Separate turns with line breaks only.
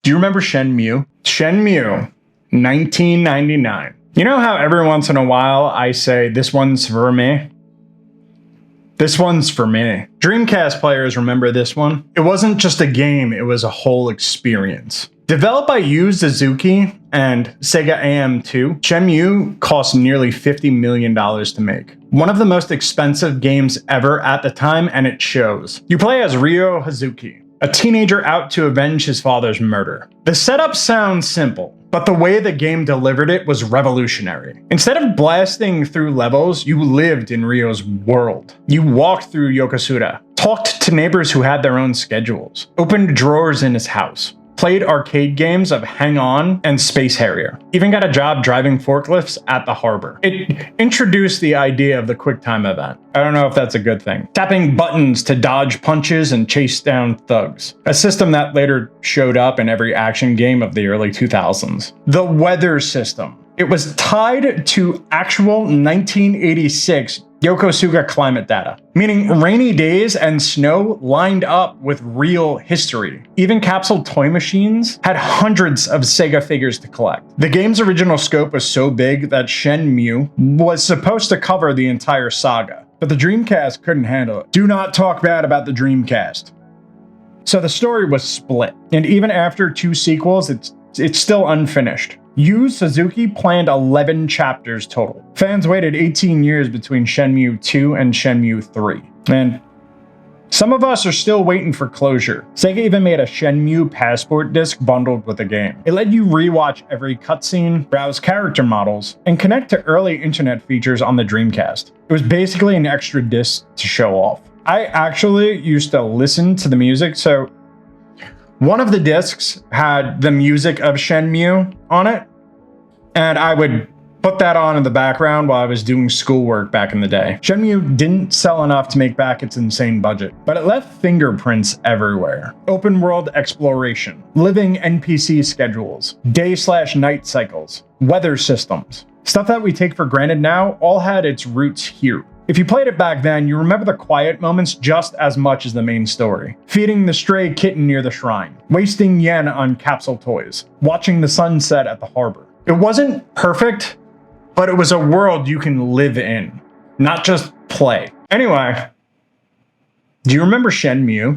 Do you remember Shenmue? Shenmue, 1999. You know how every once in a while I say, this one's for me? This one's for me. Dreamcast players remember this one. It wasn't just a game, it was a whole experience. Developed by Yu Suzuki and Sega AM2, Shenmue cost nearly $50 million to make. One of the most expensive games ever at the time, and it shows. You play as Ryo Hazuki, a teenager out to avenge his father's murder. The setup sounds simple, but the way the game delivered it was revolutionary. Instead of blasting through levels, you lived in Ryo's world. You walked through Yokosuka, talked to neighbors who had their own schedules, opened drawers in his house, played arcade games of Hang On and Space Harrier, even got a job driving forklifts at the harbor. It introduced the idea of the QuickTime event. I don't know if that's a good thing. Tapping buttons to dodge punches and chase down thugs. A system that later showed up in every action game of the early 2000s. The weather system. It was tied to actual 1986 Yokosuka climate data, meaning rainy days and snow lined up with real history. Even capsule toy machines had hundreds of Sega figures to collect. The game's original scope was so big that Shenmue was supposed to cover the entire saga, but the Dreamcast couldn't handle it. Do not talk bad about the Dreamcast. So the story was split, and even after 2 sequels, it's still unfinished. Yu Suzuki planned 11 chapters total. Fans waited 18 years between Shenmue 2 and Shenmue 3. And some of us are still waiting for closure. Sega even made a Shenmue passport disc bundled with the game. It let you rewatch every cutscene, browse character models, and connect to early internet features on the Dreamcast. It was basically an extra disc to show off. I actually used to listen to the music, so one of the discs had the music of Shenmue on it, and I would put that on in the background while I was doing schoolwork back in the day. Shenmue didn't sell enough to make back its insane budget, but it left fingerprints everywhere. Open world exploration, living NPC schedules, day/night cycles, weather systems. Stuff that we take for granted now all had its roots here. If you played it back then, you remember the quiet moments just as much as the main story. Feeding the stray kitten near the shrine, wasting yen on capsule toys, watching the sunset at the harbor. It wasn't perfect, but it was a world you can live in, not just play. Anyway, do you remember Shenmue?